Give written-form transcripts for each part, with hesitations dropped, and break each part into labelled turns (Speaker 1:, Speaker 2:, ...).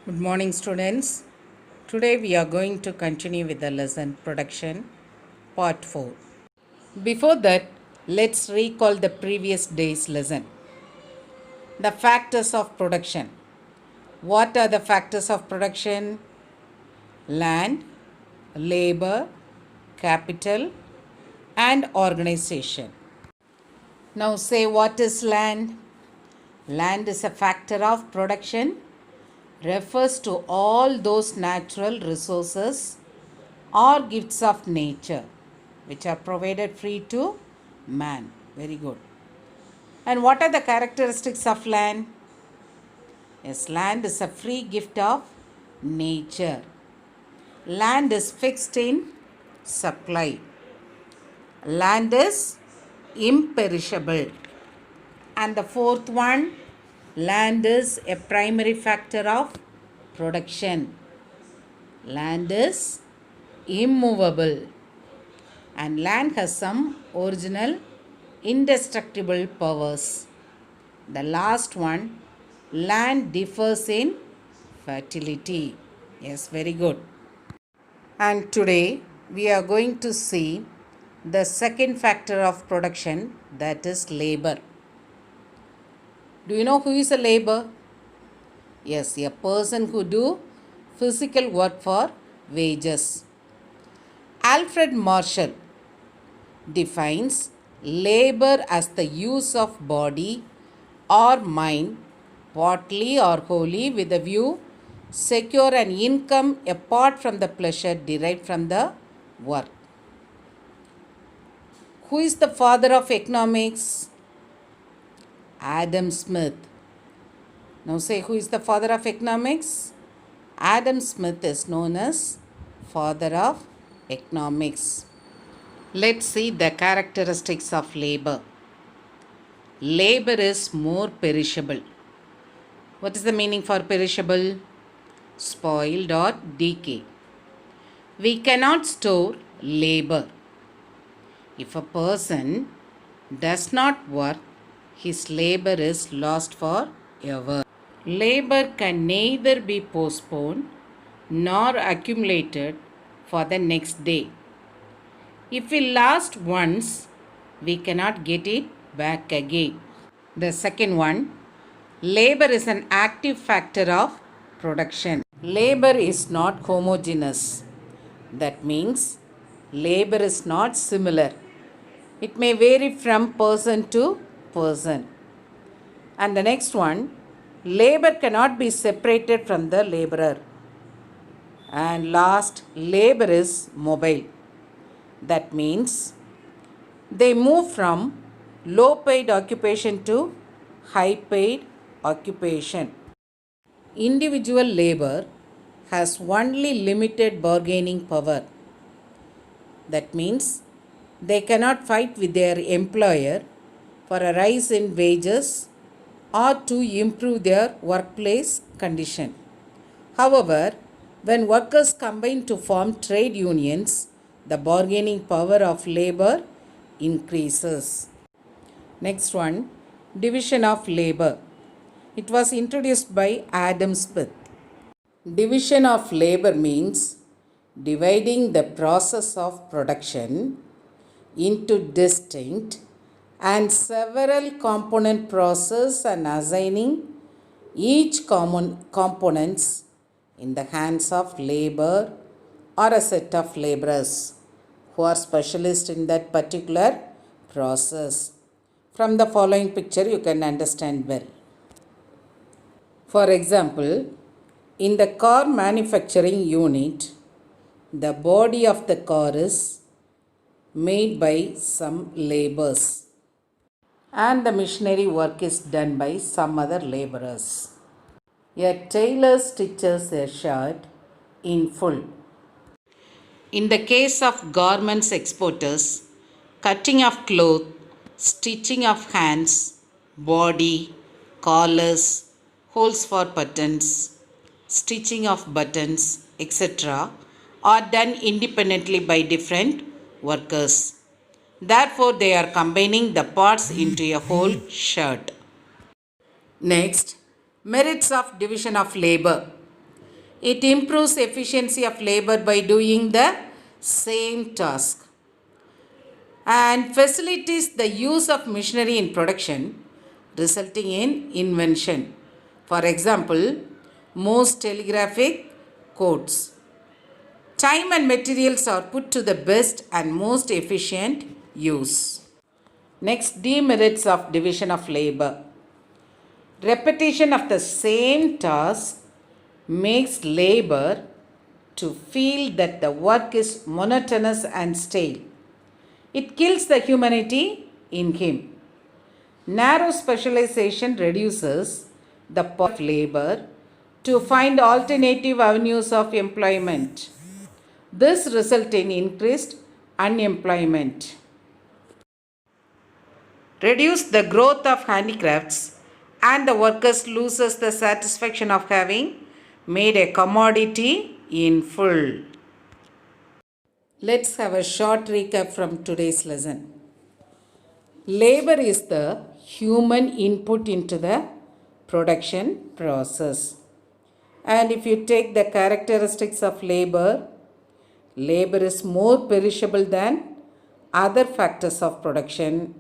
Speaker 1: Good morning, students. Today we are going to continue with the lesson Production, Part 4. Before that, let's recall the previous day's lesson. The factors of production. What are the factors of production? Land, labor, capital, and organization. Now say, what is land? Land is a factor of production, refers to all those natural resources or gifts of nature which are provided free to man. Very good. And what are the characteristics of land? Yes, land is a free gift of nature. Land is fixed in supply. Land is imperishable. And the fourth one, land is a primary factor of production. Land is immovable. And land has some original indestructible powers. The last one, land differs in fertility. Yes, very good. And today we are going to see the second factor of production, that is labor. Do you know who is a labor? Yes, a person who do physical work for wages. Alfred Marshall defines labor as the use of body or mind, partly or wholly, with a view secure an income apart from the pleasure derived from the work. Who is the father of economics? Adam Smith. Now say, who is the father of economics? Adam Smith is known as father of economics. Let's see the characteristics of labor. Labor is more perishable. What is the meaning for perishable? Spoiled or decay. We cannot store labor. If a person does not work, his labor is lost forever. Labor can neither be postponed nor accumulated for the next day. If we lost once, we cannot get it back again. The second one, labor is an active factor of production. Labor is not homogeneous. That means labor is not similar. It may vary from person to person. And the next one, labor cannot be separated from the laborer. And last, labor is mobile. That means they move from low paid occupation to high paid occupation. Individual labor has only limited bargaining power. That means they cannot fight with their employer for a rise in wages or to improve their workplace condition. However, when workers combine to form trade unions, the bargaining power of labor increases. Next one, division of labor. It was introduced by Adam Smith. Division of labor means dividing the process of production into distinct and several component process and assigning each common components in the hands of labor or a set of laborers who are specialists in that particular process. From the following picture you can understand well. For example, in the car manufacturing unit, the body of the car is made by some laborers and the machinery work is done by some other laborers. A tailor stitches a shirt in full. In the case of garments exporters, cutting of cloth, stitching of hands, body, collars, holes for buttons, stitching of buttons, etc. are done independently by different workers. Therefore, they are combining the parts into a whole shirt. Next, merits of division of labor. It improves efficiency of labor by doing the same task and facilitates the use of machinery in production, resulting in invention. For example, most telegraphic codes. Time and materials are put to the best and most efficient use. Next, demerits of division of labor. Repetition of the same task makes labor to feel that the work is monotonous and stale. It kills the humanity in him. Narrow specialization reduces the power of labor to find alternative avenues of employment. This results in increased unemployment. Reduce the growth of handicrafts and the workers loses the satisfaction of having made a commodity in full. Let's have a short recap from today's lesson. Labor is the human input into the production process. And if you take the characteristics of labor, labor is more perishable than other factors of production.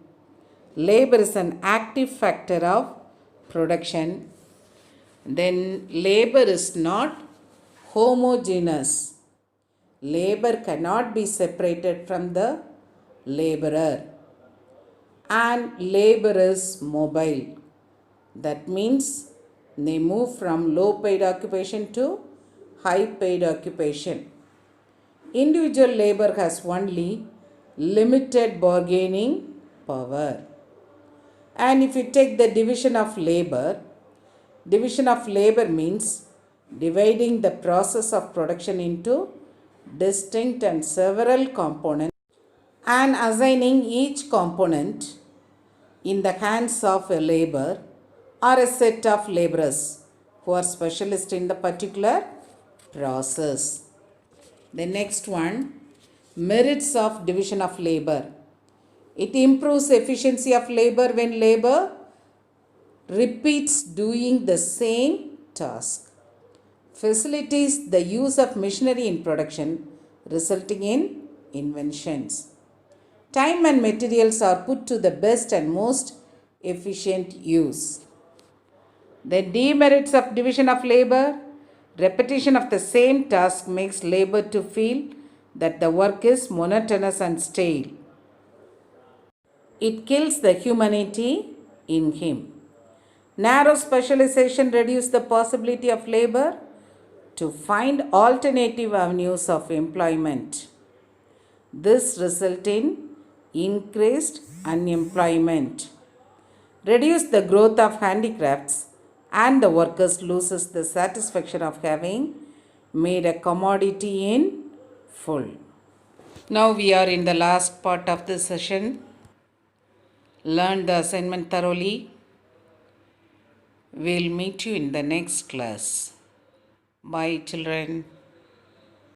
Speaker 1: Labor is an active factor of production. Then labor is not homogeneous. Labor cannot be separated from the laborer. And labor is mobile. That means they move from low paid occupation to high paid occupation. Individual labor has only limited bargaining power. And if you take the division of labor means dividing the process of production into distinct and several components and assigning each component in the hands of a labor or a set of laborers who are specialists in the particular process. The next one, merits of division of labor. It improves efficiency of labor when labor repeats doing the same task. Facilitates the use of machinery in production, resulting in inventions. Time and materials are put to the best and most efficient use. The demerits of division of labor. Repetition of the same task makes labor to feel that the work is monotonous and stale. It kills the humanity in him. Narrow specialization reduces the possibility of labor to find alternative avenues of employment. This results in increased unemployment. Reduce the growth of handicrafts and the workers loses the satisfaction of having made a commodity in full. Now we are in the last part of the session. Learn the assignment thoroughly. We'll meet you in the next class. Bye, children.